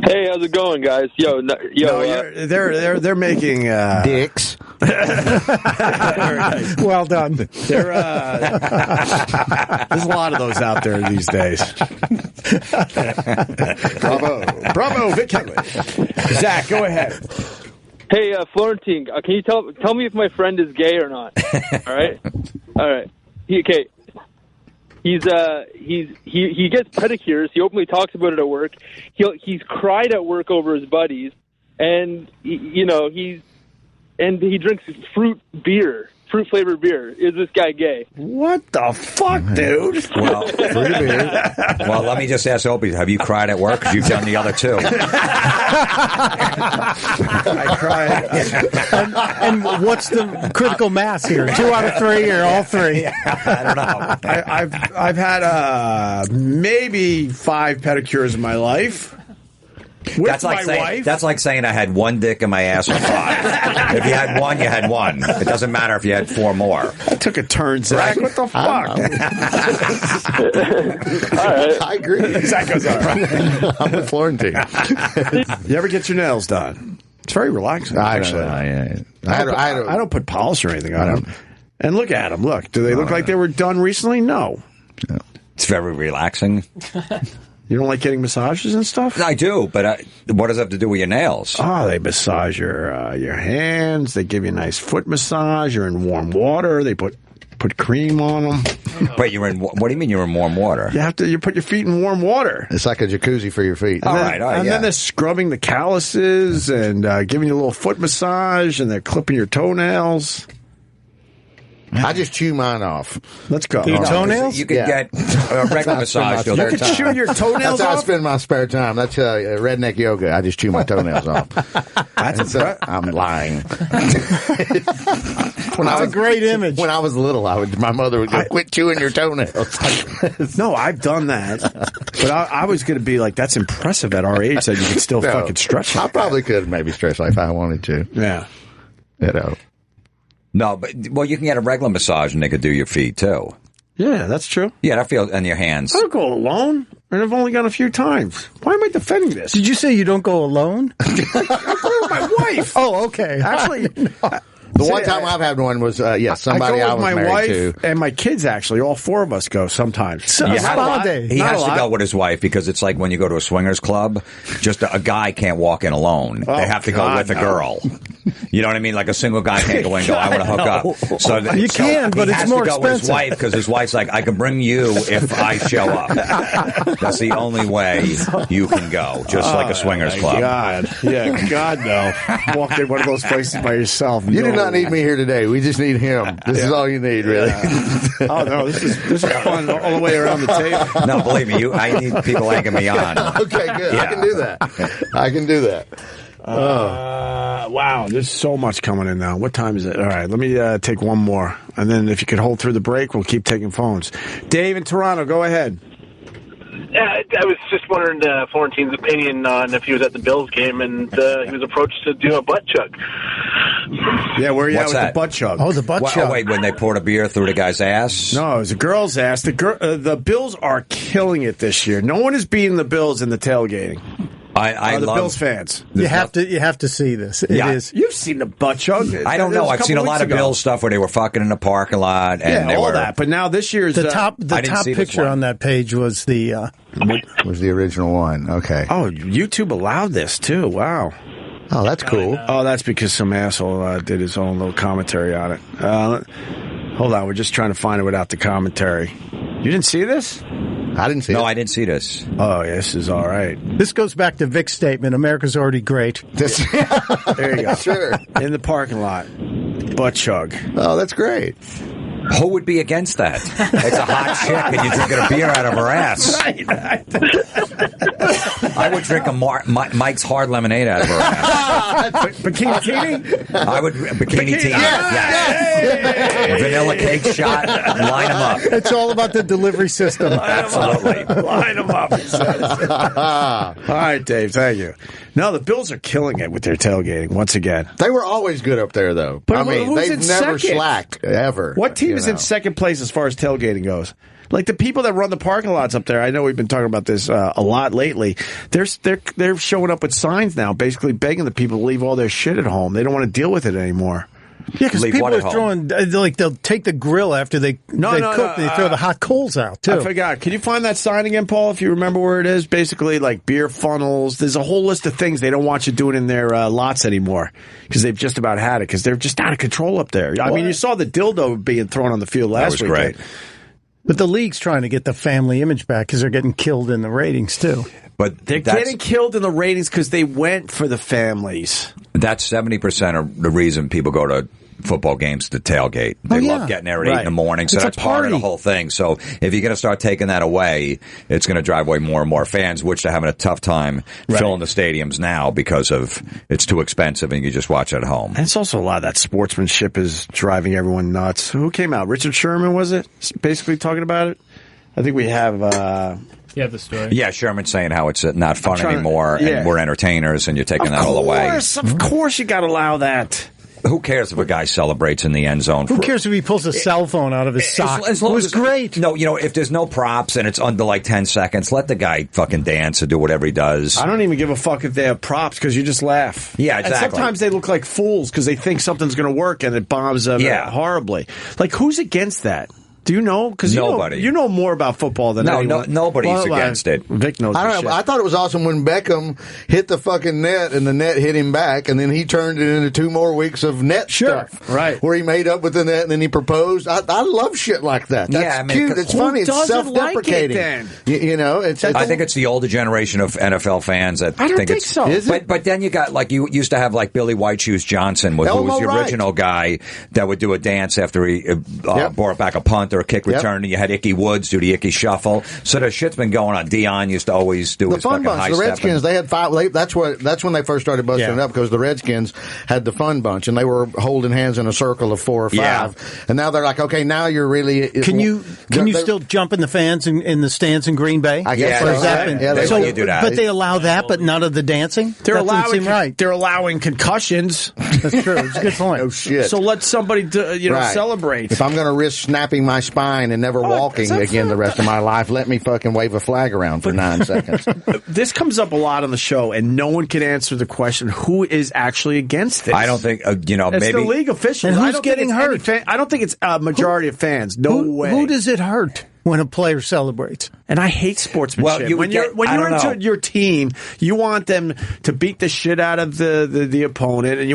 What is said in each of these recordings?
Hey, how's it going, guys? They're making dicks. Well done. There's a lot of those out there these days. Bravo, Vic Henley. Zach, go ahead. Hey, Florentine, can you tell me if my friend is gay or not? All right. He gets pedicures. He openly talks about it at work. He's cried at work over his buddies, and he drinks fruit flavored beer. Is this guy gay? What the fuck, dude? Well, let me just ask Opie, have you cried at work? Because you've done the other two. I cried. And what's the critical mass here? 2 out of 3 or all 3? I don't know. I've had maybe 5 pedicures in my life. With my wife. That's like saying I had 1 dick in my ass or 5. If you had 1, you had 1. It doesn't matter if you had 4 more. I took a turn, Zach. Right? What the fuck? All right. I agree. Zach goes, all right. I'm with Florentine. You ever get your nails done? It's very relaxing. I don't put polish or anything on them. And look at them. Look. Do they look like they were done recently? No. It's very relaxing. You don't like getting massages and stuff? I do, but what does it have to do with your nails? Oh, they massage your hands. They give you a nice foot massage. You're in warm water. They put cream on them. But you're in. What do you mean you're in warm water? You put your feet in warm water. It's like a jacuzzi for your feet. All right, then they're scrubbing the calluses and giving you a little foot massage, and they're clipping your toenails. I just chew mine off. Let's go. Your toenails? You could get a regular massage. You could chew your toenails That's how I off? spend my spare time. That's redneck yoga. I just chew my toenails off. I'm lying. That's a great image. When I was little, my mother would go, quit chewing your toenails. No, I've done that. But I was going to be like, that's impressive at our age that you can still fucking stretch like I probably could maybe stretch like if I wanted to. Yeah. No, but you can get a regular massage and they could do your feet too. Yeah, that's true. Yeah, that feels, and your hands. I don't go alone, and I've only gone a few times. Why am I defending this? Did you say you don't go alone? My wife. Oh, okay. Actually, the one time I've had one was somebody I was my married wife to, and my kids. Actually, all 4 of us go sometimes. Spa day. He has to go with his wife because it's like when you go to a swingers club, just a guy can't walk in alone. They have to go with a girl. You know what I mean? Like a single guy can't go in and go, I want to hook up. So you can, but it's more expensive. He has to go with his wife because his wife's like, I can bring you if I show up. That's the only way you can go, just like a swingers club. God. Yeah, God, no. Walk in one of those places by yourself. You do not need me here today. We just need him. This is all you need, really. Oh, no, this is fun all the way around the table. No, believe me, I need people egging me on. Okay, good. Yeah. I can do that. Wow, there's so much coming in now. What time is it? All right, let me take one more. And then if you could hold through the break, we'll keep taking phones. Dave in Toronto, go ahead. I was just wondering Florentine's opinion on if he was at the Bills game and he was approached to do a butt chug. Yeah, where are you at with that? the butt chug? Oh, the butt chug. Oh, wait, when they poured a beer through the guy's ass? No, it was a girl's ass. The Bills are killing it this year. No one is beating the Bills in the tailgating. I the love Bills fans. You have to see this. It is. You've seen the butt chug. I don't know. I've seen a lot of Bills stuff where they were fucking in the parking lot, and all that. But now this year's the top picture on that page was the was the original one. Okay. Oh, YouTube allowed this too. Wow. Oh, that's cool. Oh, that's because some asshole did his own little commentary on it. Hold on, we're just trying to find it without the commentary. You didn't see this? I didn't see it. No, I didn't see this. Oh, yeah, this is all right. This goes back to Vic's statement, America's already great. There you go. Sure. In the parking lot. Butt chug. Oh, that's great. Who would be against that? It's a hot chick and you're drinking a beer out of her ass. Right. I would drink a Mike's Hard Lemonade out of her ass. Bikini Teeny? I would Bikini Teeny. Yes. Vanilla cake shot. Line them up. It's all about the delivery system. Absolutely. Line them up. All right, Dave. Thank you. No, the Bills are killing it with their tailgating once again. They were always good up there, though. But I mean, who's they've in never second? slacked, ever. What team is in second place as far as tailgating goes? Like the people that run the parking lots up there, I know we've been talking about this a lot lately. They're showing up with signs now, basically begging the people to leave all their shit at home. They don't want to deal with it anymore. Yeah, because people are throwing, like, they'll take the grill after they cook. They throw the hot coals out, too. I forgot. Can you find that sign again, Paul, if you remember where it is? Basically, like beer funnels. There's a whole list of things they don't want you doing in their lots anymore because they've just about had it because they're just out of control up there. I mean, you saw the dildo being thrown on the field last week. Great. But the league's trying to get the family image back because they're getting killed in the ratings, too. But they're getting killed in the ratings because they went for the families. That's 70% of the reason people go to football games to tailgate. They love getting there at 8 in the morning, so that's part of the whole thing. So if you're going to start taking that away, it's going to drive away more and more fans, which they're having a tough time filling the stadiums now because of it's too expensive and you just watch at home. And it's also a lot of that sportsmanship is driving everyone nuts. Who came out? Richard Sherman, was it? Basically talking about it? I think we have... You have the story. Yeah, Sherman's saying how it's not fun anymore and we're entertainers and you're taking that all away. Of course you got to allow that. Who cares if a guy celebrates in the end zone? Who cares if he pulls a cell phone out of his sock? It was great. No, if there's no props and it's under like 10 seconds, let the guy fucking dance or do whatever he does. I don't even give a fuck if they have props because you just laugh. Yeah, exactly. And sometimes they look like fools because they think something's going to work and it bombs them horribly. Like, who's against that? Do you know? Because you know more about football than anyone. Nobody's against it. Vic knows. I don't know. I thought it was awesome when Beckham hit the fucking net and the net hit him back, and then he turned it into 2 more weeks of net stuff. Right. Where he made up with the net and then he proposed. I love shit like that. That's cute. It's funny. It's self-deprecating. I think it's the older generation of NFL fans that I don't think it's. so. Is it? But then you got like you used to have like Billy White Shoes Johnson, who was the original guy that would do a dance after he brought back a punt or a kick return, and you had Icky Woods do the Icky Shuffle. So the shit's been going on. Dion used to always do the his fun bunch. high The Redskins, they had 5. That's when they first started busting it up because the Redskins had the fun bunch and they were holding hands in a circle of 4 or 5. And now they're like, okay, now you're really. Can you still jump in the fans in the stands in Green Bay? I guess so. They do that. But they allow that, but none of the dancing. They're allowing concussions. That's true. It's a good point. Oh shit! So let somebody celebrate. If I'm going to risk snapping my spine and never walking again the rest of my life, let me fucking wave a flag around for 9 seconds. This comes up a lot on the show, and no one can answer the question: who is actually against this? I don't think it's maybe the league officials. And who's getting hurt? I don't think it's a majority of fans. No way. Who does it hurt when a player celebrates? And I hate sportsmanship. Well, when you're into your team, you want them to beat the shit out of the opponent, and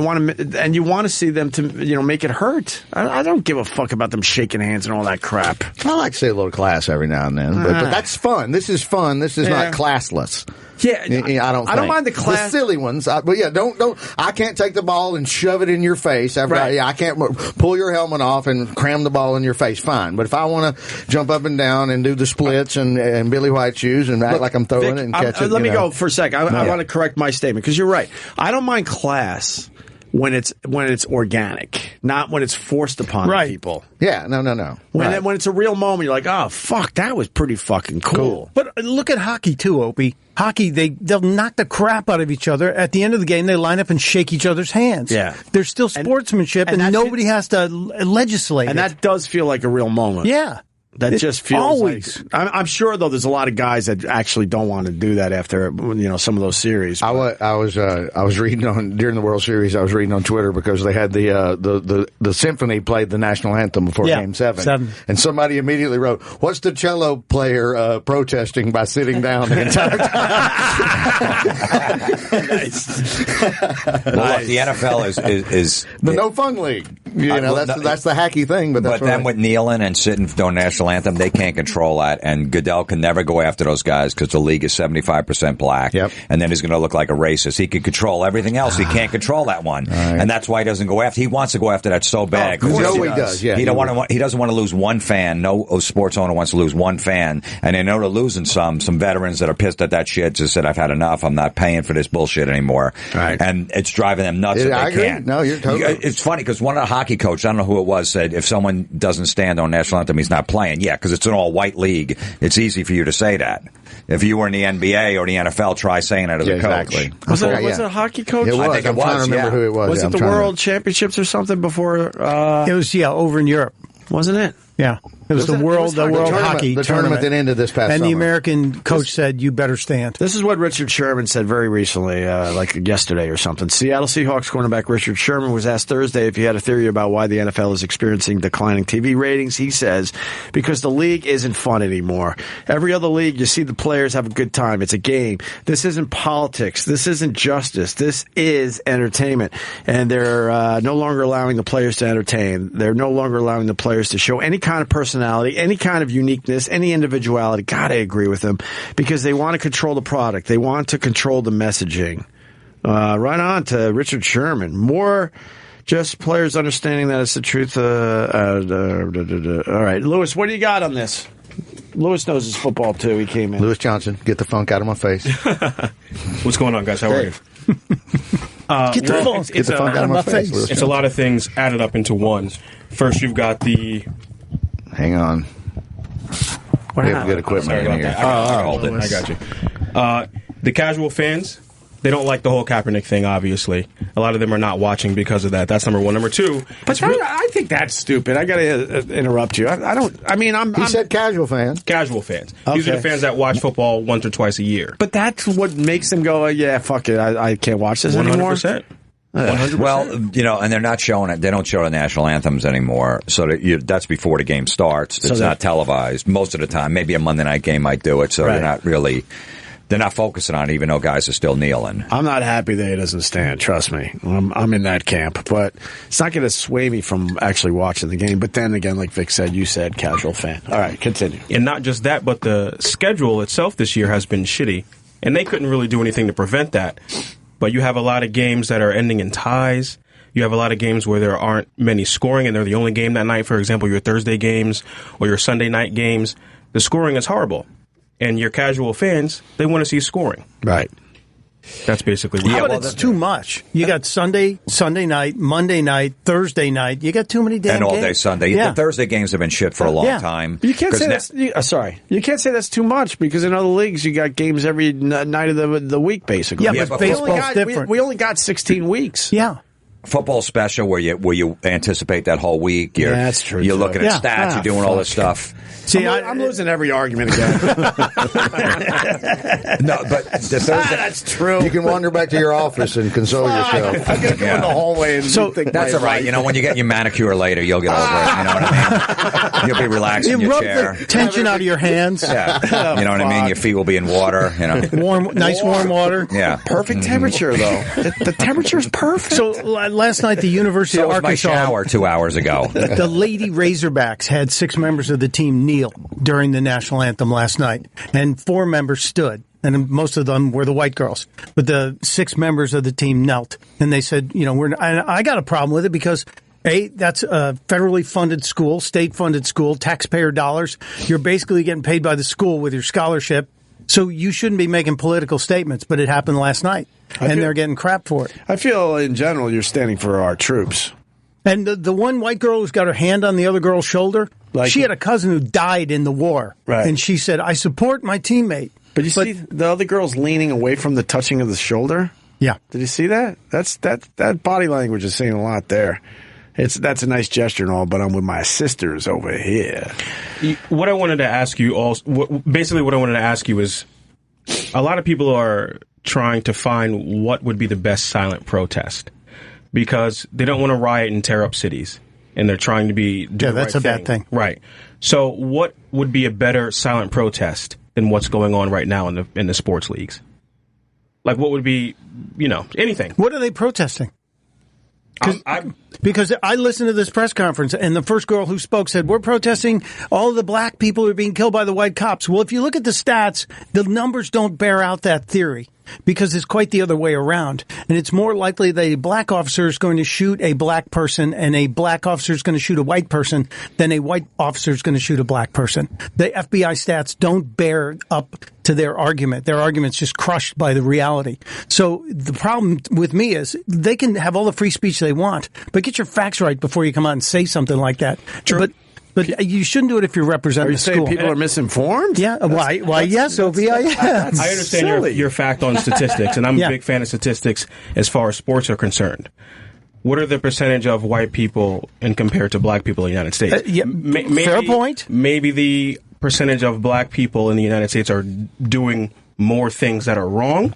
you want to see them to make it hurt. I don't give a fuck about them shaking hands and all that crap. I like to see a little class every now and then, but that's fun. This is fun. This is not classless. Yeah, I don't mind the class. The silly ones. But yeah, don't. I can't take the ball and shove it in your face. I can't pull your helmet off and cram the ball in your face. Fine, but if I want to jump up and down and do the splits and Billy White Shoes and act like I'm throwing it and catch it. Let me go for a sec. I want to correct my statement because you're right. I don't mind class when it's organic, not when it's forced upon people. Yeah, no. When it's a real moment, you're like, oh fuck, that was pretty fucking cool. But look at hockey too, Opie. Hockey, they'll knock the crap out of each other. At the end of the game, they line up and shake each other's hands. Yeah. There's still sportsmanship, and nobody has to legislate and that does feel like a real moment. Yeah. That just feels always. Like I'm sure though. There's a lot of guys that actually don't want to do that after some of those series. I was reading during the World Series. I was reading on Twitter because they had the symphony played the national anthem before Game 7, and somebody immediately wrote, "What's the cello player protesting by sitting down the entire time?" Well, look, the NFL is the no fun league. That's the hacky thing. But then with kneeling and sitting during national anthem, they can't control that, and Goodell can never go after those guys because the league is 75% black, and then he's going to look like a racist. He can control everything else. He can't control that one, and that's why he doesn't go after. He wants to go after that so bad. He does. Yeah, he doesn't want to lose one fan. No sports owner wants to lose one fan, and they know they're losing some veterans that are pissed at that shit. Just said, "I've had enough. I'm not paying for this bullshit anymore," and it's driving them nuts. I agree. No, you're totally. It's funny because one of the hockey coaches, I don't know who it was, said if someone doesn't stand on national anthem, he's not playing. Yeah, because it's an all-white league. It's easy for you to say that. If you were in the NBA or the NFL, try saying it as a coach. Exactly. Was it a hockey coach? It was. I think I'm trying to remember who it was. Was it the World Championships or something before? It was, over in Europe. Wasn't it? Yeah. It was the world hockey the tournament that ended this past and summer. the American coach said, you better stand. This is what Richard Sherman said very recently, like yesterday or something. Seattle Seahawks cornerback Richard Sherman was asked Thursday if he had a theory about why the NFL is experiencing declining TV ratings. He says, because the league isn't fun anymore. Every other league, you see the players have a good time. It's a game. This isn't politics. This isn't justice. This is entertainment. And they're no longer allowing the players to entertain. They're no longer allowing the players to show any kind of personality, any kind of uniqueness, any individuality. God, I agree with them, because they want to control the product. They want to control the messaging. Right on to Richard Sherman. More just players understanding that it's the truth. All right, Lewis, what do you got on this? Lewis knows his football, too. He came in. Lewis Johnson, get the funk out of my face. What's going on, guys? How are you? Get the funk out of my face. It's a lot of things added up into one. First, you've got the... Hang on. We have good equipment in here. I got you. The casual fans, they don't like the whole Kaepernick thing, obviously. A lot of them are not watching because of that. That's number one. Number two... But I think that's stupid. I got to interrupt you. He said casual fans. Casual fans. These are the fans that watch football once or twice a year. But that's what makes them go, yeah, fuck it, I can't watch this anymore. 100%. 100%. Well, and they're not showing it. They don't show the national anthems anymore. So that's before the game starts. It's not televised most of the time. Maybe a Monday night game might do it. So they're not focusing on it, even though guys are still kneeling. I'm not happy that he doesn't stand. Trust me. I'm in that camp. But it's not going to sway me from actually watching the game. But then again, like Vic said, you said casual fan. All right, continue. And not just that, but the schedule itself this year has been shitty. And they couldn't really do anything to prevent that. But you have a lot of games that are ending in ties. You have a lot of games where there aren't many scoring, and they're the only game that night. For example, your Thursday games or your Sunday night games. The scoring is horrible. And your casual fans, they want to see scoring. Right. That's basically what it's too much. You got Sunday night, Monday night, Thursday night. You got too many damn games. And all day Sunday. Yeah. The Thursday games have been shit for a long time. You can't say that's you can't say that's too much, because in other leagues you got games every night of the week, basically. Yeah, but baseball's different. We only got 16 weeks. Yeah. Football special where you anticipate that whole week. That's true. You're looking at stats. You're doing all this stuff. See, I'm losing every argument again. No, but the Thursday, that's true. You can wander back to your office and console yourself. I'm going to go in the hallway and think that's all right. When you get your manicure later, you'll get over it. You know what I mean? You'll be relaxed in your chair. The tension out of your hands. Yeah. You know what I mean? Your feet will be in water. Warm water. Yeah. Perfect temperature, though. The temperature is perfect. So last night, the University of Arkansas. My shower 2 hours ago. The Lady Razorbacks had 6 members of the team kneel during the national anthem last night, and 4 members stood, and most of them were the white girls. But the 6 members of the team knelt, and they said, I got a problem with it because that's a federally funded school, state-funded school, taxpayer dollars. You're basically getting paid by the school with your scholarship, so you shouldn't be making political statements, but it happened last night, and they're getting crap for it. I feel, in general, you're standing for our troops. And the one white girl who's got her hand on the other girl's shoulder, she had a cousin who died in the war. Right. And she said, I support my teammate. But see the other girl's leaning away from the touching of the shoulder? Yeah. Did you see that? That body language is saying a lot there. That's a nice gesture and all, but I'm with my sisters over here. What I wanted to ask you is, a lot of people are trying to find what would be the best silent protest, because they don't want to riot and tear up cities, and they're trying to be that's a bad thing. Right. So what would be a better silent protest than what's going on right now in the sports leagues? Like, what would be, anything? What are they protesting? Because I listened to this press conference, and the first girl who spoke said, we're protesting all the black people who are being killed by the white cops. Well, if you look at the stats, the numbers don't bear out that theory, because it's quite the other way around. And it's more likely that a black officer is going to shoot a black person and a black officer is going to shoot a white person than a white officer is going to shoot a black person. The FBI stats don't bear up to their argument. Their argument's just crushed by the reality. So the problem with me is they can have all the free speech they want, but get your facts right before you come out and say something like that. True. But you shouldn't do it if you're representing the school. Are you saying people are misinformed? Yeah. Why, yes, Opie, I am. I understand your fact on statistics, and I'm a big fan of statistics as far as sports are concerned. what are the percentage of white people and compared to black people in the United States? Maybe, fair point. Maybe the percentage of black people in the United States are doing more things that are wrong.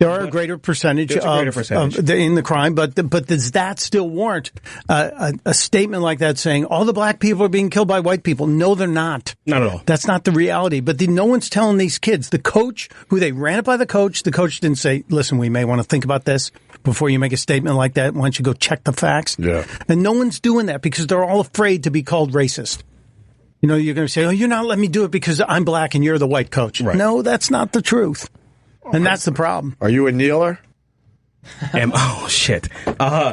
There are a greater percentage in the crime, but does that still warrant a statement like that saying all the black people are being killed by white people? No, they're not. Not at all. That's not the reality. But no one's telling these kids. The coach, who they ran it by the coach didn't say, listen, we may want to think about this before you make a statement like that. Why don't you go check the facts? Yeah. And no one's doing that because they're all afraid to be called racist. You know, you're going to say, oh, you're not letting me do it because I'm black and you're the white coach. Right. No, that's not the truth. And that's the problem. Are you a kneeler? Oh, shit.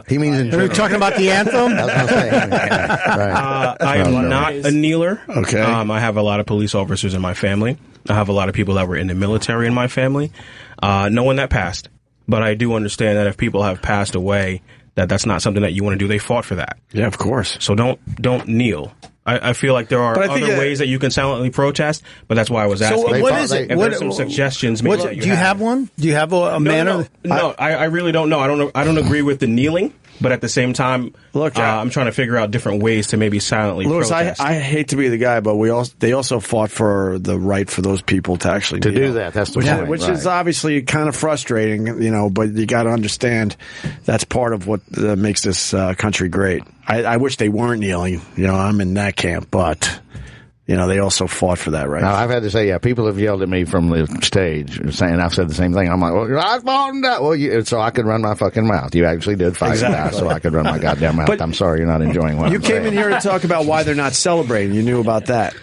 He means in Are we talking about the anthem? I was going to say. Right. I am not a kneeler. Okay. I have a lot of police officers in my family. I have a lot of people that were in the military in my family. No one that passed. But I do understand that if people have passed away, that's not something that you want to do. They fought for that. Yeah, of course. So don't kneel. I feel like there are other ways that you can silently protest, but that's why I was asking. So what is it? If there's some suggestions, maybe do you have one? Do you have a manner? No, I really don't know. I don't agree with the kneeling, but at the same time, look, I'm trying to figure out different ways to maybe silently protest. I hate to be the guy, but they also fought for the right for those people to actually do that. That's the point, which is obviously kind of frustrating, but you got to understand that's part of what makes this country great. I wish they weren't kneeling. I'm in that camp, but they also fought for that, right? Now, I've had to say, people have yelled at me from the stage saying I've said the same thing. I'm like, well, I fought that. Well, so I could run my fucking mouth. You actually did fight that, so I could run my goddamn mouth. But I'm sorry you're not enjoying what you I'm came saying. in here to talk about why they're not celebrating. You knew about that.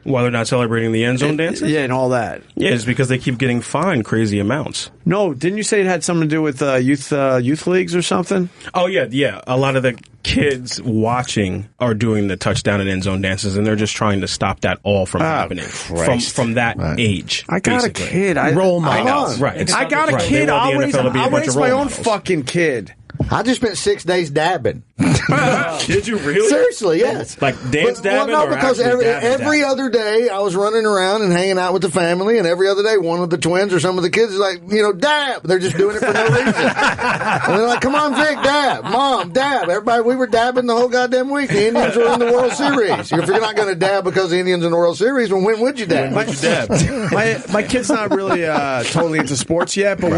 Why they're not celebrating the end zone dances? Yeah, and all that. Yeah, it's because they keep getting fined crazy amounts. No, didn't you say it had something to do with youth leagues or something? Oh, yeah. A lot of the kids watching are doing the touchdown and end zone dances, and they're just trying to stop that all from happening from that age. I got basically. A kid. Role model. I know. Right. I got a kid. I'll raise my own fucking kid. I just spent 6 days dabbing. Did you really? Seriously, yes. Like dance dabbing? Well, no, because every other day I was running around and hanging out with the family, and every other day one of the twins or some of the kids is like, dab. They're just doing it for no reason. And they're like, come on, Vic, dab. Mom, dab. Everybody, we were dabbing the whole goddamn week. The Indians were in the World Series. If you're not going to dab because the Indians in the World Series, well, when would you dab? My kid's not really totally into sports yet, but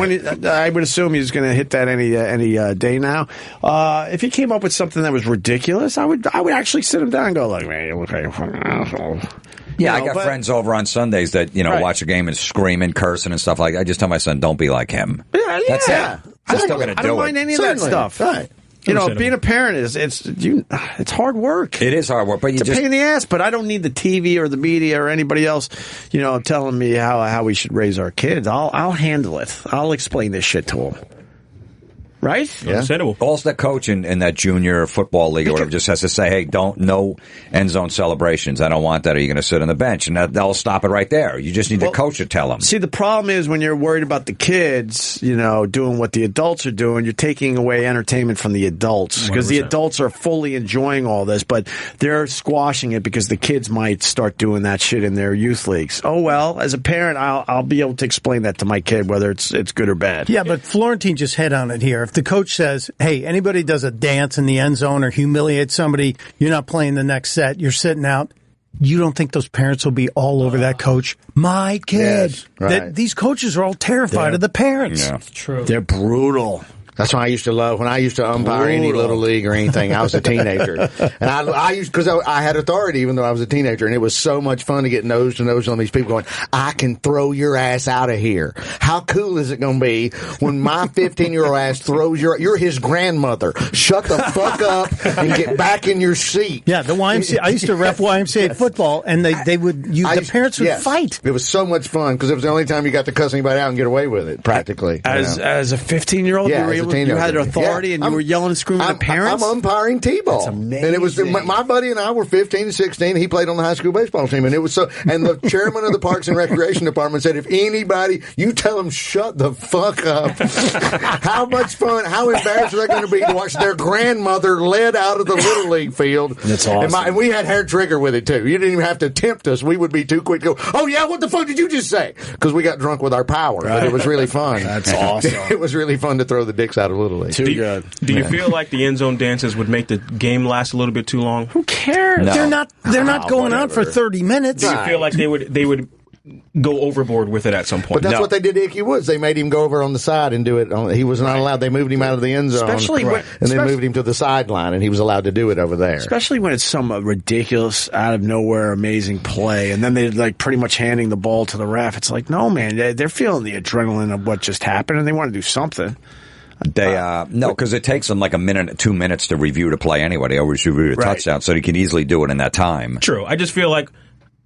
I would assume he's going to hit that any day now. If he came up with something that was ridiculous, I would actually sit him down and go, like, man, you look like a fucking asshole. Yeah, I got friends over on Sundays that, watch a game and screaming, cursing and stuff like that. I just tell my son, don't be like him. Yeah. That's it. I don't mind any of that stuff. Right. Being a parent it's hard work. It is hard work, but it's a pain in the ass. But I don't need the TV or the media or anybody else, telling me how we should raise our kids. I'll handle it. I'll explain this shit to them. Right? Yeah. Also, the coach in that junior football league or whatever just has to say, hey, no end zone celebrations. I don't want that. Are you going to sit on the bench? And they'll stop it right there. You just need the coach to tell them. See, the problem is when you're worried about the kids, doing what the adults are doing, you're taking away entertainment from the adults. Because the adults are fully enjoying all this, but they're squashing it because the kids might start doing that shit in their youth leagues. Oh, well, as a parent, I'll be able to explain that to my kid, whether it's good or bad. Yeah, but Florentine just hit on it here. If the coach says, hey, anybody does a dance in the end zone or humiliates somebody, you're not playing the next set, you're sitting out, you don't think those parents will be all over that coach? My kid. Yes, right. These coaches are all terrified of the parents. Yeah, it's true. They're brutal. That's what I used to love when I used to umpire any little league or anything. I was a teenager, and I used because I had authority even though I was a teenager, and it was so much fun to get nose to nose on these people going, I can throw your ass out of here. How cool is it going to be when my 15-year-old ass throws you're his grandmother? Shut the fuck up and get back in your seat. Yeah, the YMCA. I used to rep YMCA football, and the parents would fight. It was so much fun because it was the only time you got to cuss anybody out and get away with it, practically. As a 15-year-old, you had authority and you were yelling and screaming at parents? I'm umpiring T-ball. That's amazing. And it was my buddy and I were 15 and 16. He played on the high school baseball team, and it was so. And the chairman of the Parks and Recreation Department said, "If anybody, you tell them shut the fuck up." How much fun? How embarrassed are they going to be to watch their grandmother led out of the little league field? That's awesome. And we had hair trigger with it too. You didn't even have to tempt us. We would be too quick to go, "Oh yeah, what the fuck did you just say?" Because we got drunk with our power. Right. But it was really fun. That's awesome. It was really fun to throw the Dixie jokes out of Little League. Too good. Do you feel like the end zone dances would make the game last a little bit too long? Who cares? No. They're not going on for 30 minutes. Do you feel like they would go overboard with it at some point? But that's what they did to Ickey Woods. They made him go over on the side and do it. He was not allowed. They moved him out of the end zone, and then moved him to the sideline, and he was allowed to do it over there. Especially when it's some ridiculous, out of nowhere, amazing play, and then they're like pretty much handing the ball to the ref. It's like, no, man, they're feeling the adrenaline of what just happened, and they want to do something. No, because it takes them like a minute, 2 minutes to review the play anyway. They always review the touchdown, so they can easily do it in that time. True. I just feel like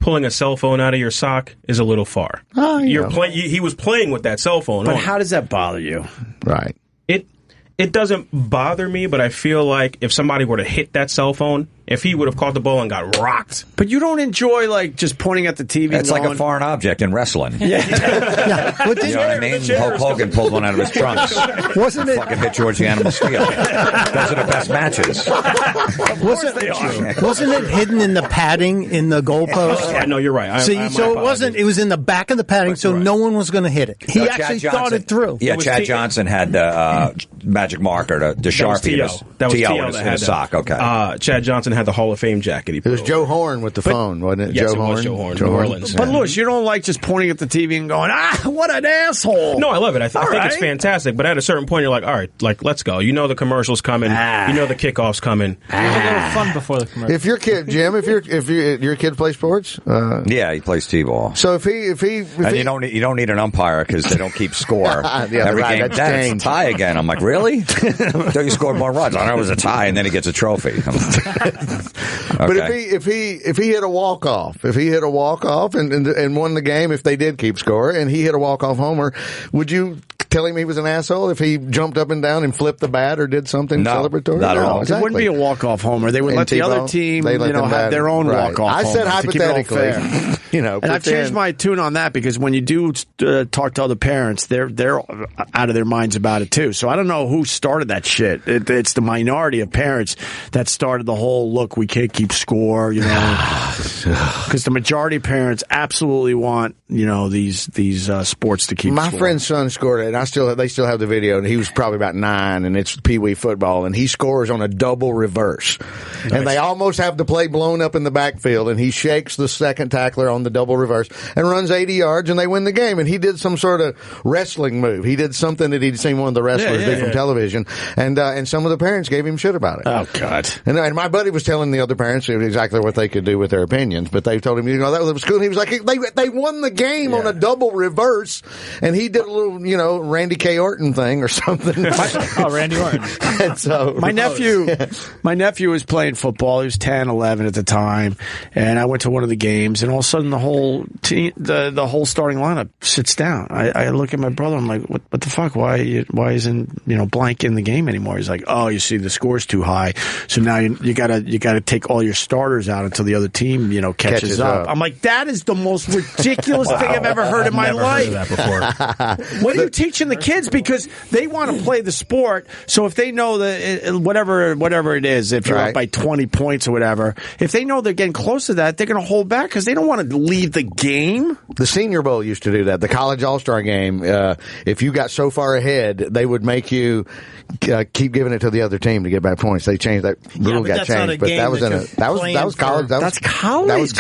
pulling a cell phone out of your sock is a little far. He was playing with that cell phone. But how does that bother you? Right. It doesn't bother me, but I feel like if somebody were to hit that cell phone, if he would have caught the ball and got rocked. But you don't enjoy like just pointing at the TV. It's like a foreign object in wrestling. Yeah. But you know what I mean? Hulk Hogan pulled one out of his trunks. Wasn't it? Fucking hit George the Animal Steel. Those are the best matches. Wasn't it hidden in the padding in the goalpost? Yeah, no, you're right. So it wasn't. It was in the back of the padding, so no one was going to hit it. He actually thought it through. Yeah, Chad Johnson had magic marker to Sharpie. That was T.O. in his sock. Okay. Chad Johnson had the Hall of Fame jacket. It was Joe Horn with the phone, wasn't it? Yes, Joe it Horn? was Joe Horn. New Orleans. But Lewis, you don't like just pointing at the TV and going, what an asshole. No, I love it. I think it's fantastic. But at a certain point, you're like, all right, like let's go. You know the commercial's coming. You know the kickoff's coming. It was a little fun before the commercial. If your kid, Jim, if your kid plays sports, yeah, he plays t-ball. So if he you don't need an umpire because they don't keep score. Every game. That's It's a tie again. I'm like, really? Thought you scored more runs. I know it was a tie, and then he gets a trophy. But if he hit a walk off, and won the game, if they did keep score, and he hit a walk off homer, would you tell him he was an asshole if he jumped up and down and flipped the bat or did something celebratory? Not at all. Exactly. It wouldn't be a walk off homer. They would let the other team, have their own walk off. I said hypothetically, and I've changed my tune on that because when you do talk to other parents, they're out of their minds about it too. So I don't know who started that shit. It's the minority of parents that started the whole look. We can't keep score, because the majority of parents absolutely want these sports to keep. My friend's son scored it, and they still have the video. And he was probably about 9, and it's Pee-wee football, and he scores on a double reverse, and they almost have the play blown up in the backfield, and he shakes the second tackler on the double reverse and runs 80 yards, and they win the game. And he did some sort of wrestling move. He did something that he'd seen one of the wrestlers do from television, and some of the parents gave him shit about it. Oh God! And my buddy was telling the other parents exactly what they could do with their opinions, but they told him, that was cool. And he was like, they won the game on a double reverse, and he did a little, Randy K. Orton thing or something. Randy Orton. And so my nephew was playing football. He was 10, 11 at the time, and I went to one of the games, and all of a sudden the whole team, the whole starting lineup sits down. I look at my brother. I'm like, what the fuck? Why isn't blank in the game anymore? He's like, oh, you see, the score's too high, so now you gotta take all your starters out until the other team catches up. I'm like, that is the most ridiculous thing I've ever heard in my life. Heard of that before. What are you teaching the kids? Because they want to play the sport. So if they know that whatever it is, if you're up by 20 points or whatever, if they know they're getting close to that, they're going to hold back because they don't want to leave the game. The Senior Bowl used to do that. The College All-Star Game, if you got so far ahead, they would make you keep giving it to the other team to get back points. They changed that rule, got changed, but that was college. That's college.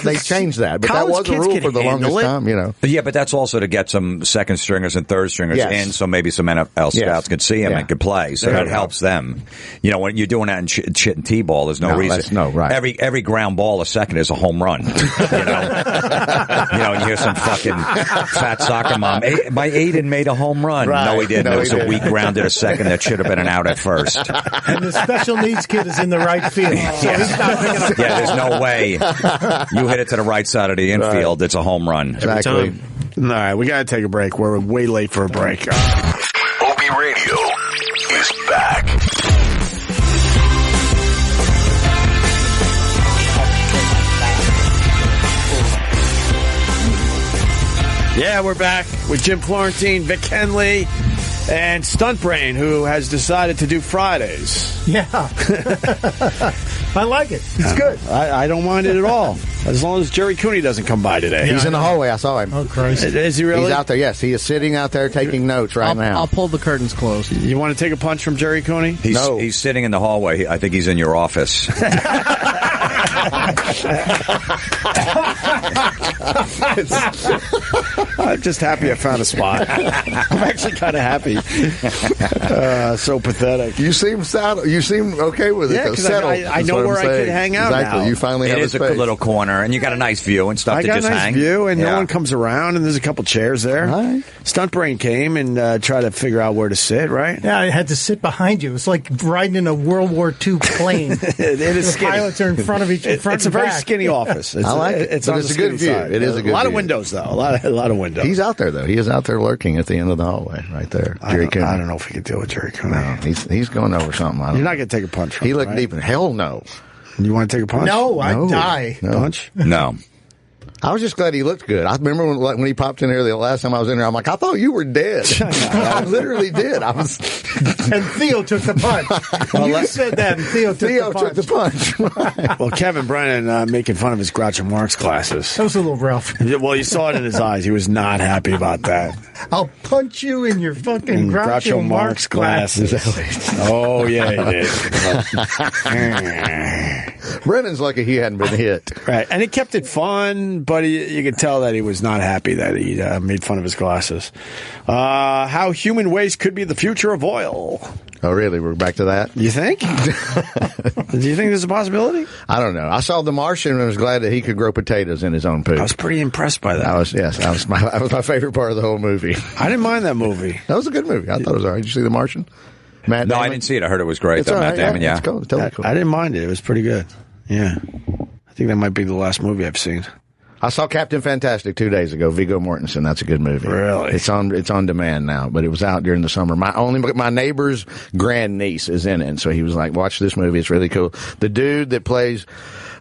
They changed that, but that was a rule for the longest time. Yeah, but that's also to get some second stringers and third stringers in, so maybe some NFL scouts could see him and could play. So that helps them. When you're doing that in shit and T-ball, there's no reason. Every ground ball a second is a home run. And you hear some fucking fat soccer mom. My Aiden made a home run. Right. No, he didn't. It was a weak grounded a second that should have been an out at first. And the special needs kid is in the right field. So he's not picking up. Yeah, there's no way you hit it to the right side of the infield. It's a home run. Exactly. All right, we got to take a break. We're way late for a break. Opie Radio is back. Yeah, we're back with Jim Florentine, Vic Henley. And Stunt Brain, who has decided to do Fridays. Yeah. I like it. It's good. I don't mind it at all. As long as Jerry Cooney doesn't come by today. He's in the hallway. I saw him. Oh, Christ. Is he really? He's out there. Yes, he is sitting out there taking notes now. I'll pull the curtains closed. You want to take a punch from Jerry Cooney? He's sitting in the hallway. I think he's in your office. I'm just happy I found a spot. I'm actually kind of happy. So pathetic. You seem settled. You seem okay with it. Yeah, because I know where I could hang out exactly. now. You finally have a space. A little corner, and you got a nice view and stuff to just hang. I got a nice view, and no one comes around, and there's a couple chairs there. Right. Stunt Brain came and tried to figure out where to sit, right? Yeah, I had to sit behind you. It's like riding in a World War II plane. It is the pilots are in front of each other. It's a very skinny office. I like it. It's a good view. Side. It is a good view. A lot of windows, though. A lot of windows. He's out there, though. He is out there lurking at the end of the hallway, right there. Jerry Cooney. I don't know if we could deal with Jerry Cooney. No, he's going over something. You're not going to take a punch from him, He looked right? deep in hell no. You want to take a punch? No, I'd die. No. Punch? No. I was just glad he looked good. I remember when he popped in here the last time I was in there, I'm like, I thought you were dead. I literally did. And Theo took the punch. You said that, and Theo took the punch. Right. Well, Kevin Brennan making fun of his Groucho Marx glasses. That was a little rough. Well, you saw it in his eyes. He was not happy about that. I'll punch you in your fucking Groucho Marx glasses. Oh, yeah, he did. Brennan's lucky he hadn't been hit. Right, and he kept it fun, but you could tell that he was not happy that he made fun of his glasses. How human waste could be the future of oil. Oh, really? We're back to that? You think? Do you think there's a possibility? I don't know. I saw The Martian and was glad that he could grow potatoes in his own poop. I was pretty impressed by that. That was my favorite part of the whole movie. I didn't mind that movie. That was a good movie. I thought it was all right. Did you see The Martian? Matt Damon? I didn't see it. I heard it was great. Matt Damon, It's cool. It's totally cool. I didn't mind it. It was pretty good. Yeah. I think that might be the last movie I've seen. I saw Captain Fantastic 2 days ago. Viggo Mortensen. That's a good movie. Really? It's on demand now, but it was out during the summer. My neighbor's grandniece is in it, and so he was like, "Watch this movie. It's really cool." The dude that plays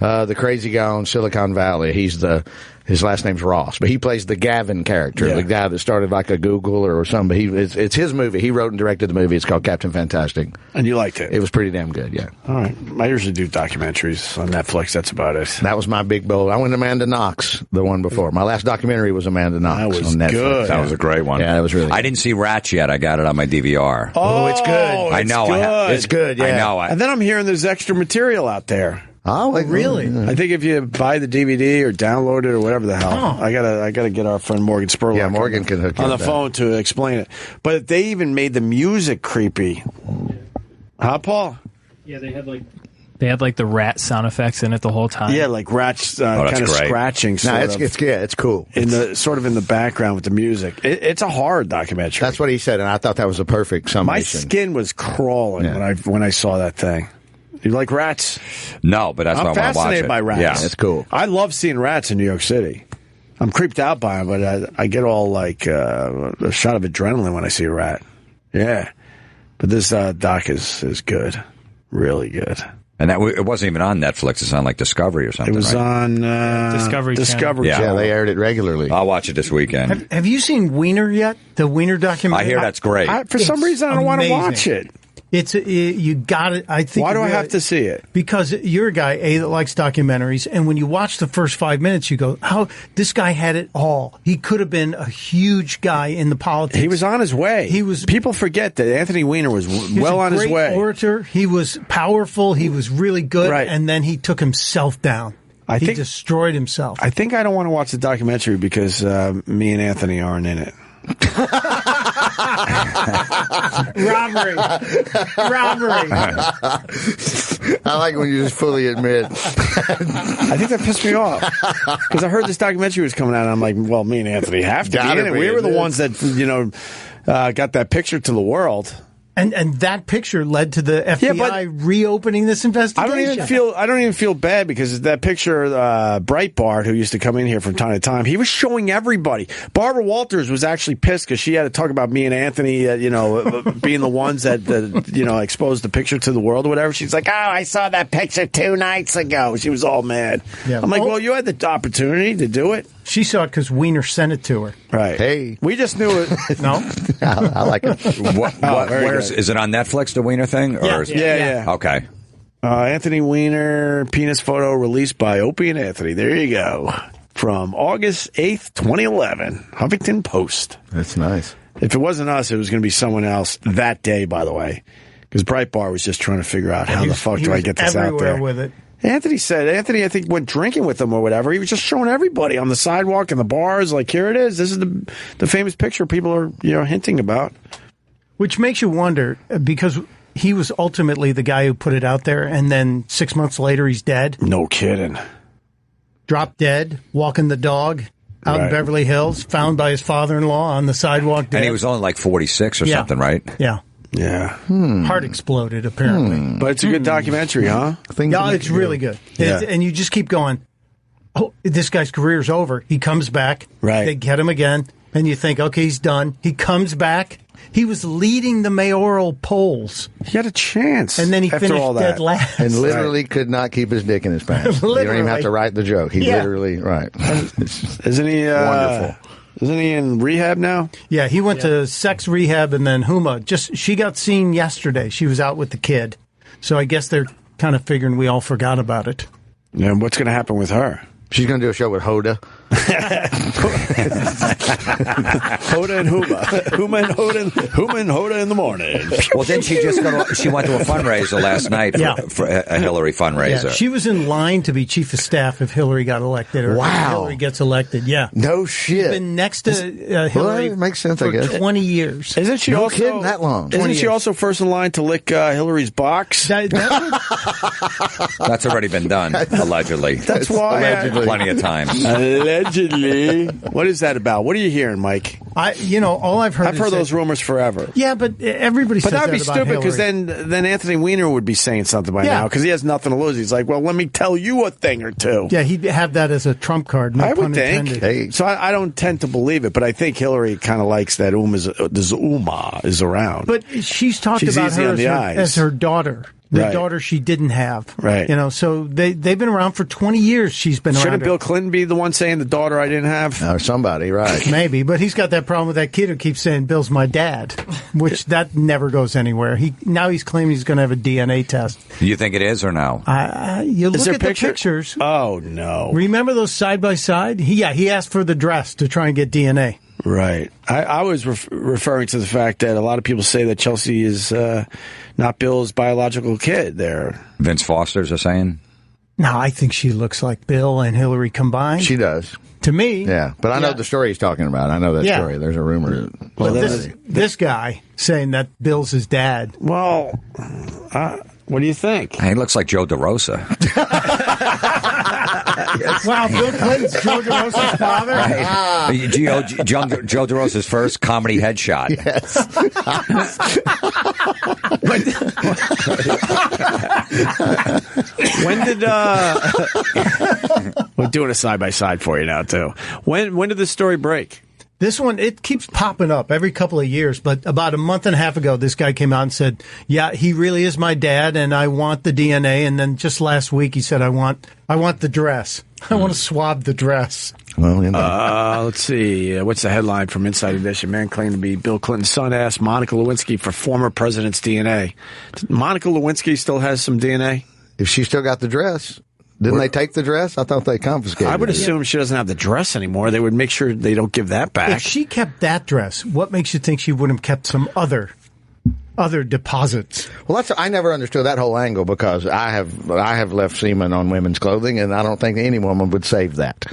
the crazy guy on Silicon Valley, his last name's Ross, but he plays the Gavin character, the guy that started like a Google or something. But it's his movie. He wrote and directed the movie. It's called Captain Fantastic. And you liked it? It was pretty damn good, yeah. All right. I usually do documentaries on Netflix. That's about it. That was my big bowl. I went to Amanda Knox, the one before. My last documentary was Amanda Knox on Netflix. Good. That was a great one. Yeah, that was really good. I didn't see Rats yet. I got it on my DVR. Oh, it's good. I know. It's good, yeah. I know. And then I'm hearing there's extra material out there. Oh, really? I think if you buy the DVD or download it or whatever the hell, I gotta get our friend Morgan Spurlock. Yeah, Morgan can hook you on the up phone to explain it. But they even made the music creepy. Huh, Paul? Yeah, they had like the rat sound effects in it the whole time. Yeah, like rats kind of scratching. It's cool. In the background with the music. It's a horror documentary. That's what he said, and I thought that was a perfect summation. My skin was crawling when I saw that thing. You like rats? No, but that's why I want to watch it. I'm fascinated by rats. Yeah, it's cool. I love seeing rats in New York City. I'm creeped out by them, but I get all like a shot of adrenaline when I see a rat. Yeah, but this doc is good, really good. And it wasn't even on Netflix. It's on like Discovery or something. It was on Discovery Channel. Yeah, they aired it regularly. I'll watch it this weekend. Have you seen Wiener yet? The Wiener documentary? I hear that's great. For some reason, I don't want to watch it. You got it. I think. Why do I have to see it? Because you're a guy that likes documentaries, and when you watch the first 5 minutes, you go, "How this guy had it all? He could have been a huge guy in the politics. He was on his way. People forget that Anthony Weiner was well on his way. He was a great orator. He was powerful. He was really good, right. And then he took himself down. He destroyed himself. I think I don't want to watch the documentary because me and Anthony aren't in it. Robbery. I like when you just fully admit. I think that pissed me off because I heard this documentary was coming out and I'm like, well, me and Anthony have to be in it. We were the ones that, got that picture to the world. And that picture led to the FBI reopening this investigation. I don't even feel bad because that picture, Breitbart, who used to come in here from time to time, he was showing everybody. Barbara Walters was actually pissed because she had to talk about me and Anthony, being the ones that, exposed the picture to the world or whatever. She's like, "Oh, I saw that picture 2 nights ago." She was all mad. Yeah. I'm like, well, you had the opportunity to do it. She saw it because Wiener sent it to her. Right. Hey. We just knew it. No? I like it. Is it on Netflix, the Wiener thing? Or Yeah. Okay. Anthony Weiner, penis photo released by Opie and Anthony. There you go. From August 8th, 2011. Huffington Post. That's nice. If it wasn't us, it was going to be someone else that day, by the way. Because Breitbart was just trying to figure out how the fuck do I get this out there. With it. Anthony, I think, went drinking with them or whatever. He was just showing everybody on the sidewalk and the bars, like, here it is. This is the famous picture people are hinting about. Which makes you wonder, because he was ultimately the guy who put it out there, and then 6 months later he's dead. No kidding. Dropped dead, walking the dog out in Beverly Hills, found by his father-in-law on the sidewalk dead. And he was only like 46 or something, right? Yeah. Yeah. Heart exploded, apparently. But it's a good documentary, huh? Yeah, it's really good. Yeah. And you just keep going, oh, this guy's career's over. He comes back. Right. They get him again. And you think, okay, he's done. He comes back. He was leading the mayoral polls. He had a chance. And then he after finished all that. dead last. And literally could not keep his dick in his pants. You don't even have to write the joke. He literally, Isn't he wonderful. Isn't he in rehab now? Yeah, he went to sex rehab and then Huma. She got seen yesterday. She was out with the kid. So I guess they're kind of figuring we all forgot about it. And what's going to happen with her? She's going to do a show with Hoda. Hoda and Huma. Huma and Hoda in the morning. Well, didn't she just she went to a fundraiser last night for a Hillary fundraiser. Yeah, she was in line to be chief of staff if Hillary got elected. Or Wow. if Hillary gets elected, yeah. No shit. She's been next to Hillary it makes sense, for I guess. 20 years. Isn't she No also kidding, that long. Isn't she also first in line to lick Hillary's box? That's already been done, allegedly. That's why. Allegedly. Plenty of times. Allegedly. What is that about? What are you hearing, Mike? All I've heard. I've heard those rumors forever. Yeah, but everybody says But that'd be that about stupid because Hillary. then Anthony Weiner would be saying something by now because he has nothing to lose. He's like, well, let me tell you a thing or two. Yeah, he'd have that as a trump card. No I pun would think. intended. Hey. So I don't tend to believe it, but I think Hillary kind of likes that Uma is around. But she's talked She's about easy her on the eyes. as her daughter. The Right. daughter she didn't have. Right. So they've been around for 20 years. She's been Shouldn't around. Bill Clinton be the one saying the daughter I didn't have? Or somebody, right. Maybe, but he's got that problem with that kid who keeps saying Bill's my dad, which that never goes anywhere. Now he's claiming he's going to have a DNA test. You think it is or no? You look there at picture? the pictures. Oh, no. Remember those side by side? He asked for the dress to try and get DNA. Right. I was referring to the fact that a lot of people say that Chelsea is not Bill's biological kid there. Vince Foster's are saying? No, I think she looks like Bill and Hillary combined. She does. To me. Yeah. But I know the story he's talking about. I know that story. There's a rumor. But this guy saying that Bill's his dad. Well, what do you think? He looks like Joe DeRosa. Wow, Bill Clinton's Joe DeRosa's father? Right. Joe DeRosa's first comedy headshot. Yes. When did we're doing a side by side for you now too. When did this story break? This one, it keeps popping up every couple of years, but about a month and a half ago, this guy came out and said, yeah, he really is my dad, and I want the DNA. And then just last week, he said, I want the dress. I want to swab the dress. Well, let's see. What's the headline from Inside Edition? Man claimed to be Bill Clinton's son asked Monica Lewinsky for former president's DNA. Monica Lewinsky still has some DNA? If she still got the dress... Didn't they take the dress? I thought they confiscated it. I would assume she doesn't have the dress anymore. They would make sure they don't give that back. If she kept that dress, what makes you think she wouldn't have kept some other deposits? Well, I never understood that whole angle because I have left semen on women's clothing, and I don't think any woman would save that.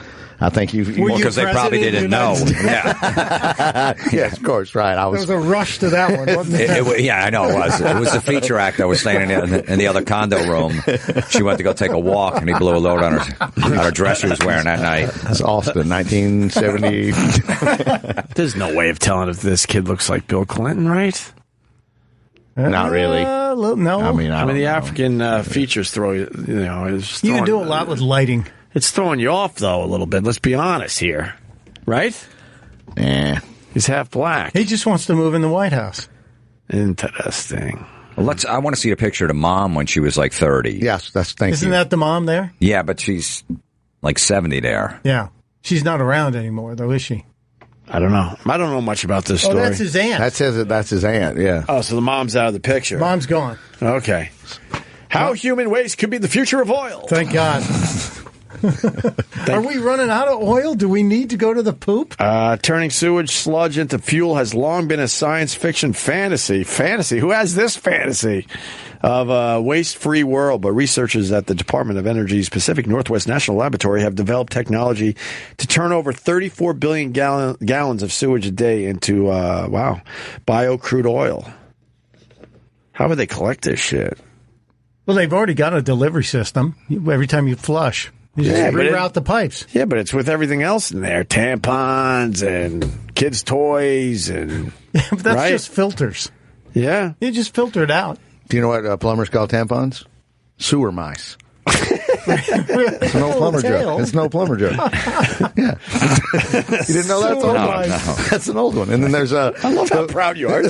I think because they probably didn't know. Yeah. Yes, of course, right. There was a rush to that one, wasn't there? Yeah, I know it was. It was the feature actor was staying in the other condo room. She went to go take a walk, and he blew a load on her dress she was wearing that night. That's Austin, 1970. There's no way of telling if this kid looks like Bill Clinton, right? Not really. No. I mean, the African features throw you know. You can do a lot with lighting. It's throwing you off, though, a little bit. Let's be honest here. Right? Yeah. He's half black. He just wants to move in the White House. Interesting. Well, I want to see a picture of the mom when she was like 30. Yes, thank you. Isn't that the mom there? Yeah, but she's like 70 there. Yeah. She's not around anymore, though, is she? I don't know. I don't know much about this story. Oh, that's his aunt. That's his aunt, yeah. Oh, so the mom's out of the picture. Mom's gone. Okay. How human waste could be the future of oil. Thank God. Are we running out of oil? Do we need to go to the poop? Turning sewage sludge into fuel has long been a science fiction fantasy. Fantasy? Who has this fantasy of a waste-free world? But researchers at the Department of Energy's Pacific Northwest National Laboratory have developed technology to turn over 34 billion gallons of sewage a day into, bio-crude oil. How would they collect this shit? Well, they've already got a delivery system. Every time you flush, you just reroute the pipes. Yeah, but it's with everything else in there. Tampons and kids' toys and... Yeah, but that's just filters. Yeah. You just filter it out. Do you know what plumbers call tampons? Sewer mice. It's an old plumber joke. It's an old plumber joke. Yeah. You didn't know that? No. That's an old one. And then there's I love how proud you are. I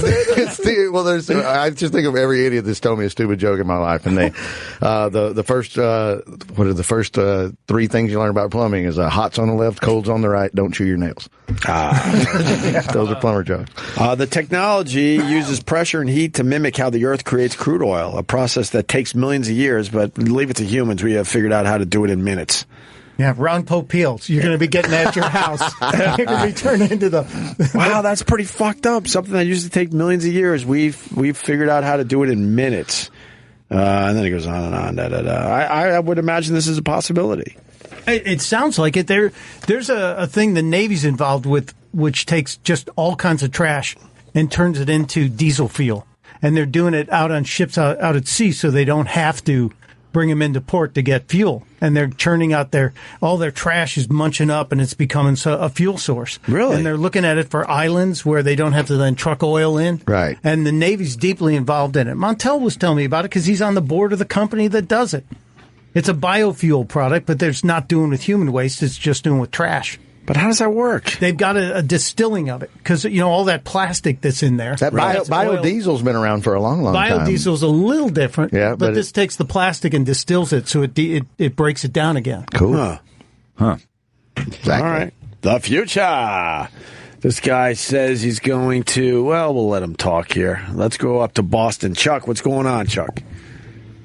just think of every idiot that's told me a stupid joke in my life. And the first three things you learn about plumbing is hot's on the left, cold's on the right, don't chew your nails. Those are plumber jokes. The technology uses pressure and heat to mimic how the earth creates crude oil, a process that takes millions of years, but leave it to humans. We have figured out how to do it in minutes. Yeah, Ron Popeils. You're going to be getting at your house. You're going to be turned into the... Wow, that's pretty fucked up. Something that used to take millions of years. We've figured out how to do it in minutes. And then it goes on and on. I would imagine this is a possibility. It sounds like it. There's a thing the Navy's involved with, which takes just all kinds of trash and turns it into diesel fuel. And they're doing it out on ships out at sea, so they don't have to bring them into port to get fuel. And they're churning out all their trash is munching up, and it's becoming a fuel source. Really? And they're looking at it for islands where they don't have to then truck oil in. Right. And the Navy's deeply involved in it. Montel was telling me about it because he's on the board of the company that does it. It's a biofuel product, but there's not doing with human waste. It's just doing with trash. But how does that work? They've got a distilling of it because, all that plastic that's in there. That biodiesel's been around for a long, long time. Biodiesel's a little different, but this takes the plastic and distills it, so it breaks it down again. Cool. Huh. Exactly. All right. The future. This guy says he's going to, we'll let him talk here. Let's go up to Boston. Chuck, what's going on, Chuck?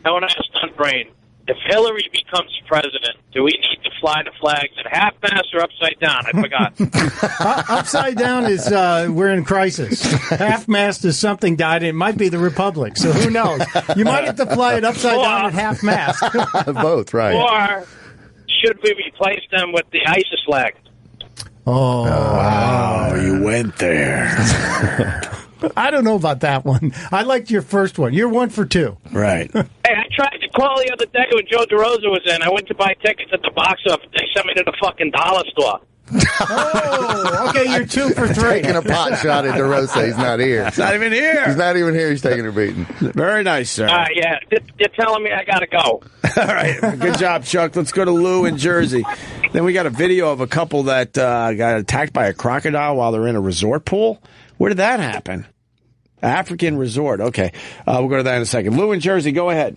I want to ask Stuntbrain, if Hillary becomes president, do we need to fly the flags at half-mast or upside down? I forgot. Upside down is we're in crisis. Half-mast is something died. It might be the Republic, so who knows? You might have to fly it upside down at half-mast. Both, right. Or should we replace them with the ISIS flag? Oh, wow. You went there. I don't know about that one. I liked your first one. You're 1 for 2. Right. Hey, I tried to call the other day when Joe DeRosa was in. I went to buy tickets at the box office. They sent me to the fucking dollar store. Oh, okay, you're 2 for 3. Taking a pot shot at DeRosa. He's not here. He's not even here. He's not even here. He's taking a beating. Very nice, sir. Yeah, you're telling me I got to go. All right. Good job, Chuck. Let's go to Lou in Jersey. Then we got a video of a couple that got attacked by a crocodile while they're in a resort pool. Where did that happen? African resort. Okay. We'll go to that in a second. Lou in Jersey, go ahead.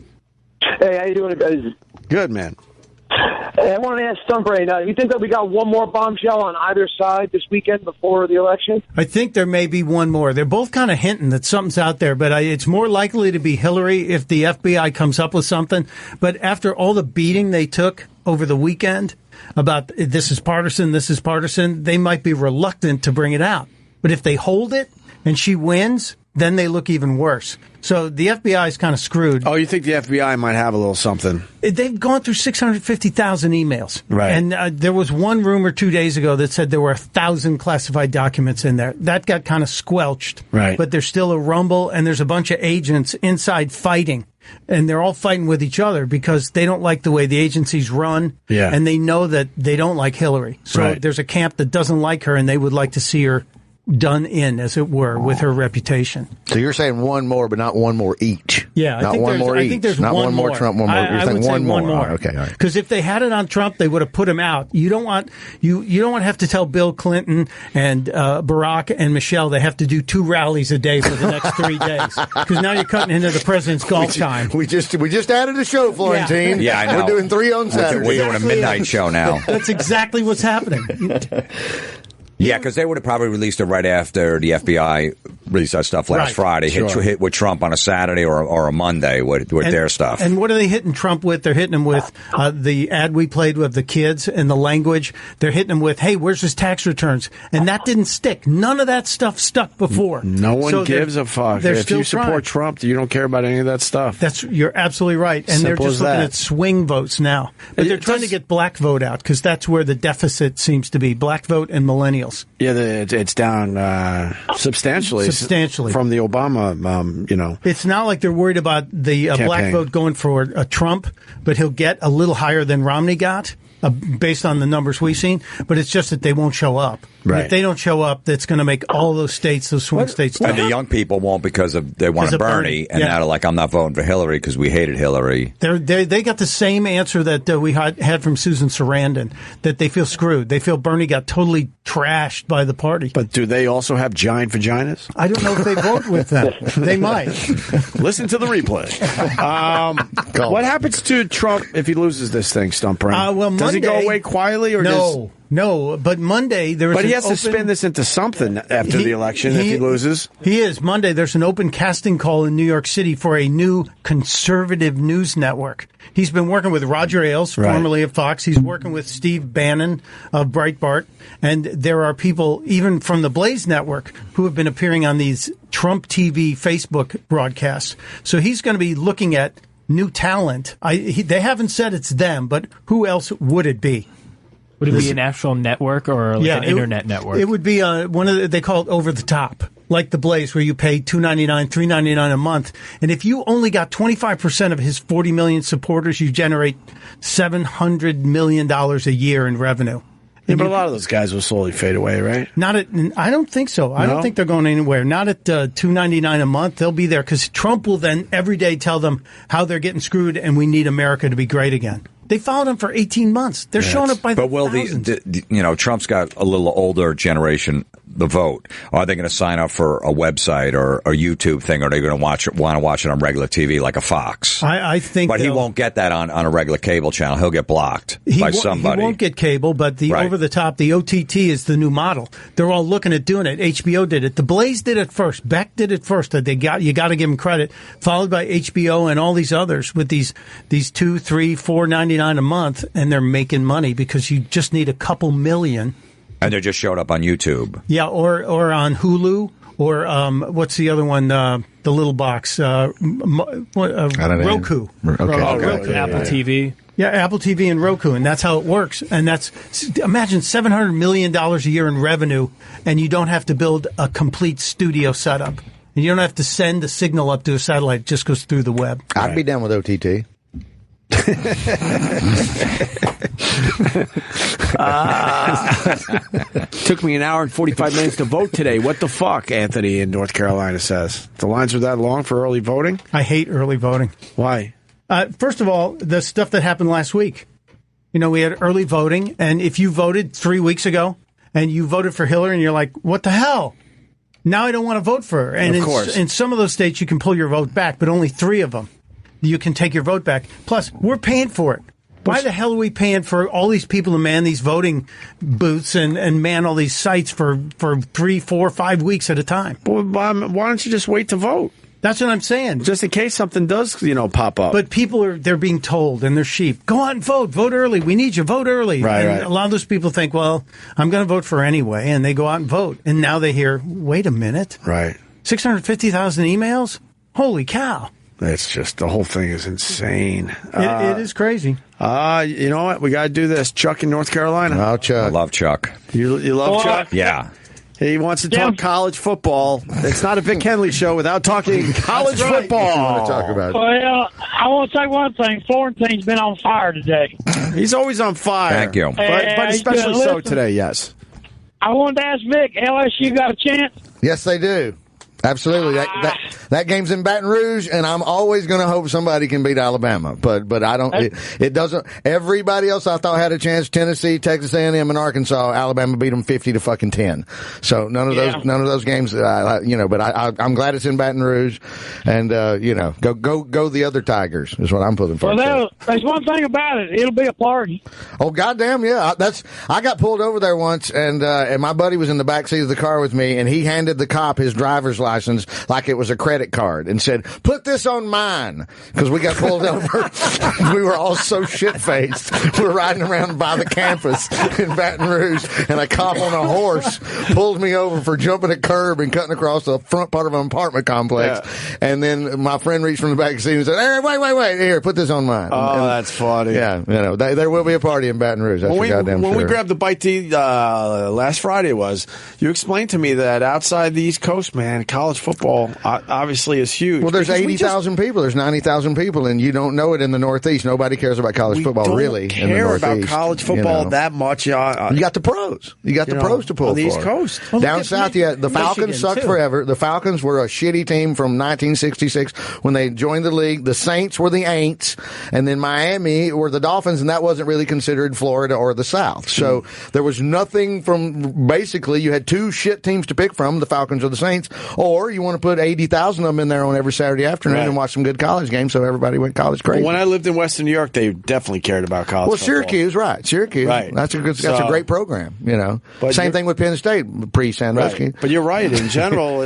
Hey, how you doing, guys? Good, man. Hey, I want to ask Stuntbrain, you think that we got one more bombshell on either side this weekend before the election? I think there may be one more. They're both kind of hinting that something's out there, but it's more likely to be Hillary if the FBI comes up with something. But after all the beating they took over the weekend about this is partisan, they might be reluctant to bring it out. But if they hold it and she wins, then they look even worse. So the FBI is kind of screwed. Oh, you think the FBI might have a little something? They've gone through 650,000 emails. Right. And there was one rumor 2 days ago that said there were 1,000 classified documents in there. That got kind of squelched. Right. But there's still a rumble, and there's a bunch of agents inside fighting. And they're all fighting with each other because they don't like the way the agencies run. Yeah. And they know that they don't like Hillary. So there's a camp that doesn't like her, and they would like to see her done in, as it were, with her reputation. So you're saying one more, but not one more each? Yeah, not one more each. I think there's not one more Trump, one more. I would say one more. Okay, because if they had it on Trump, they would have put him out. You don't want you don't want to have to tell Bill Clinton and Barack and Michelle they have to do 2 rallies a day for the next 3 days. Because now you're cutting into the president's golf time. We just added a show, Florentine. Yeah, I know. We're doing 3 on Saturday. We're doing a midnight show now. That's exactly what's happening. Yeah, because they would have probably released it right after the FBI released that stuff last Friday. Hit with Trump on a Saturday or a Monday with their stuff. And what are they hitting Trump with? They're hitting him with the ad we played with the kids and the language. They're hitting him with, hey, where's his tax returns? And that didn't stick. None of that stuff stuck before. No one gives a fuck. If you support trying. Trump, you don't care about any of that stuff. You're absolutely right. And they're just looking at swing votes now. But they're trying to get black vote out because that's where the deficit seems to be. Black vote and millennials. Yeah, it's down substantially from the Obama, It's not like they're worried about the black vote going for Trump, but he'll get a little higher than Romney got. Based on the numbers we've seen, but it's just that they won't show up. Right. If they don't show up, that's going to make all those states, those swing states. And the young people won't because they want Bernie, and now they're like, I'm not voting for Hillary because we hated Hillary. They got the same answer that we had from Susan Sarandon, that they feel screwed. They feel Bernie got totally trashed by the party. But do they also have giant vaginas? I don't know if they vote with them. They might. Listen to the replay. What happens to Trump if he loses this thing, Stumper? Does he go away quietly or No, but Monday there was. But he has to spin this into something after the election if he loses. He is. Monday there's an open casting call in New York City for a new conservative news network. He's been working with Roger Ailes, formerly of Fox. He's working with Steve Bannon of Breitbart, and there are people even from the Blaze Network who have been appearing on these Trump TV Facebook broadcasts. So he's going to be looking at new talent. They haven't said it's them, but who else would it be? Would it be an actual network or an internet network? It would be they call it over the top, like the Blaze, where you pay $2.99, $3.99 a month. And if you only got 25% of his 40 million supporters, you generate $700 million a year in revenue. Yeah, but a lot of those guys will slowly fade away, right? I don't think so. I don't think they're going anywhere. Not at $2.99 a month. They'll be there because Trump will then every day tell them how they're getting screwed and we need America to be great again. They followed him for 18 months. They're showing up by the thousands. But Trump's got a little older generation, the vote. Are they going to sign up for a website or a YouTube thing? Or are they going to want to watch it on regular TV like a Fox? I think But he won't get that on a regular cable channel. He'll get blocked by somebody. He won't get cable, but the over-the-top, the OTT is the new model. They're all looking at doing it. HBO did it. The Blaze did it first. Beck did it first. You got to give them credit. Followed by HBO and all these others with these $2, $3, $4.99 a month, and they're making money because you just need a couple million. And they just showed up on YouTube. Yeah, or on Hulu, or what's the other one? The little box, Roku. Roku. Apple TV. Yeah, Apple TV and Roku, and that's how it works. And imagine $700 million a year in revenue, and you don't have to build a complete studio setup. And you don't have to send a signal up to a satellite; it just goes through the web. I'd be down with OTT. Took me an hour and 45 minutes to vote today. What the fuck, Anthony in North Carolina says. The lines are that long for early voting? I hate early voting. Why? First of all, the stuff that happened last week. We had early voting, and if you voted 3 weeks ago and you voted for Hillary and you're like, what the hell? Now I don't want to vote for her. And of course. In some of those states, you can pull your vote back, but only 3 of them. You can take your vote back. Plus, we're paying for it. Why the hell are we paying for all these people to man these voting booths and man all these sites for 3, 4, 5 weeks at a time? Well, why don't you just wait to vote? That's what I'm saying. Just in case something does, pop up. But people they're being told, and they're sheep. Go out and vote. Vote early. We need you. Vote early. Right. A lot of those people think, well, I'm going to vote for anyway, and they go out and vote. And now they hear, wait a minute. Right. 650,000 emails? Holy cow. It's just, the whole thing is insane. It is crazy. You know what? We got to do this. Chuck in North Carolina. Oh, Chuck. I love Chuck. You love Chuck? Yeah. He wants to talk college football. It's not a Vic Henley show without talking college football. What you want to talk about? Well, I want to say one thing. Florentine's been on fire today. He's always on fire. Thank you. But especially so today, yes. I wanted to ask Vic, LSU got a chance? Yes, they do. Absolutely. That game's in Baton Rouge, and I'm always going to hope somebody can beat Alabama. But I don't. It doesn't. Everybody else I thought had a chance. Tennessee, Texas A&M, and Arkansas. Alabama beat them 50-10. So none of those games. But I'm glad it's in Baton Rouge, and go the other Tigers is what I'm pulling for. Well, there's one thing about it. It'll be a party. Oh goddamn yeah! I got pulled over there once, and my buddy was in the back seat of the car with me, and he handed the cop his driver's license like it was a credit card and said, "Put this on mine," because we got pulled over. We were all so shit-faced. We're riding around by the campus in Baton Rouge, and a cop on a horse pulled me over for jumping a curb and cutting across the front part of an apartment complex. Yeah. And then my friend reached from the back seat and said, "Hey, wait, here, put this on mine." Oh, that's funny. Yeah, there will be a party in Baton Rouge. That's for goddamn sure. When we grabbed the bite to eat, last Friday you explained to me that outside the East Coast, man, college football obviously is huge. Well, there's 80,000 people. There's 90,000 people, and you don't know it in the Northeast. Nobody cares about college football, really. We in the care Northeast, about college football that much. You got the pros. You got the pros to pull on the for. East Coast. Well, down south, the Falcons sucked forever. The Falcons were a shitty team from 1966 when they joined the league. The Saints were the Aints, and then Miami were the Dolphins, and that wasn't really considered Florida or the South. So there was nothing from, basically, you had two shit teams to pick from, the Falcons or the Saints, or you want to put 80,000 of them in there on every Saturday afternoon and watch some good college games, so everybody went college crazy. Well, when I lived in Western New York, they definitely cared about college football. Syracuse, right. Syracuse. Right. That's a great program, But same thing with Penn State, pre-Sandusky. Right. But you're right. In general,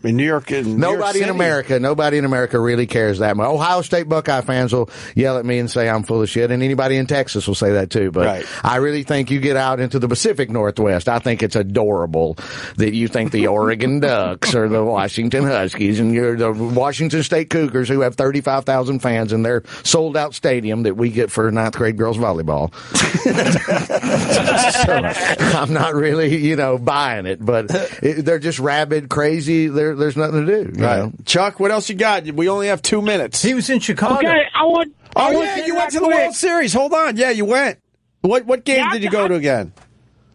in New York, nobody in America really cares that much. Ohio State Buckeye fans will yell at me and say I'm full of shit, and anybody in Texas will say that too. But I really think you get out into the Pacific Northwest, I think it's adorable that you think the Oregon Ducks or the Washington Huskies and you're the Washington State Cougars, who have 35,000 fans in their sold-out stadium that we get for ninth grade girls volleyball. So, I'm not really, buying it, but they're just rabid, crazy. There's nothing to do. Right. Chuck, what else you got? We only have 2 minutes. He was in Chicago. Okay, you went to the World Series. Hold on. Yeah, you went. What game did you go to again?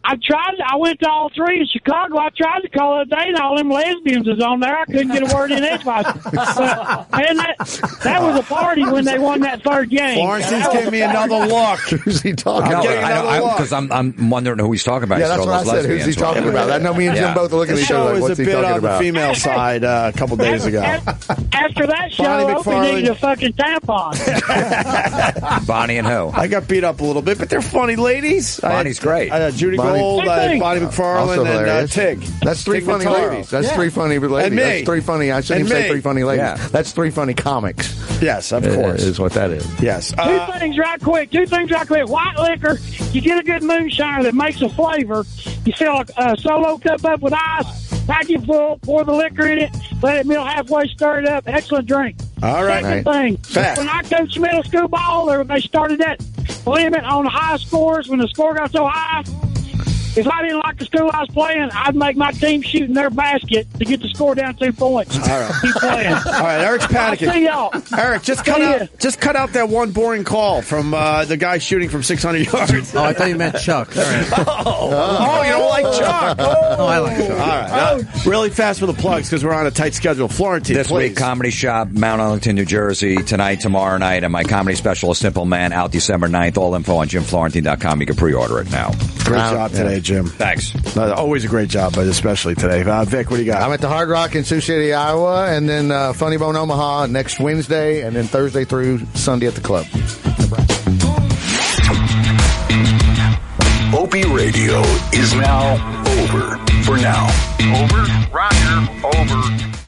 I went to all three in Chicago. I tried to call it a day, and all them lesbians was on there. I couldn't get a word in edgewise. And that was a party when they won that third game. Florentine's gave me another look. Who's he talking about? Because I'm wondering who he's talking about. Yeah, that's what I said. Who's he talking about? I know me and Jim both are looking at each other like, what's he talking about? The show was a bit on the female side a couple days ago. After that show, Opie needed a fucking tampon. Bonnie and who? I got beat up a little bit, but they're funny ladies. Bonnie's great. Judy Gold, Bonnie McFarlane, and Tig. That's three funny ladies. That's three funny ladies. And me. That's three funny. I shouldn't even say three funny ladies. Yeah. That's three funny comics. Yes, of course. Is what that is. Yes. Two things right quick. White liquor, you get a good moonshiner that makes a flavor. You fill a Solo cup up with ice, pack it full, pour the liquor in it, let it melt halfway, stir it up. Excellent drink. All right. Second thing, when I coached middle school ball, they started that limit on the high scores. When the score got so high, if I didn't like the school I was playing, I'd make my team shoot in their basket to get the score down 2 points. All right. Keep playing. All right, Eric's panicking. I'll see y'all. Eric, just cut out that one boring call from the guy shooting from 600 yards. Oh, I thought you meant Chuck. You don't like Chuck. Oh, I like Chuck. All right. Really fast for the plugs because we're on a tight schedule. Florentine, this week, Comedy Shop, Mount Arlington, New Jersey, tonight, tomorrow night, and my comedy special, A Simple Man, out December 9th. All info on JimFlorentine.com. You can pre-order it now. Great job today, Jim. Thanks. Always a great job, but especially today. Vic, what do you got? I'm at the Hard Rock in Sioux City, Iowa, and then Funny Bone Omaha next Wednesday, and then Thursday through Sunday at the club. Opie Radio is now over for now. Over? Roger. Over.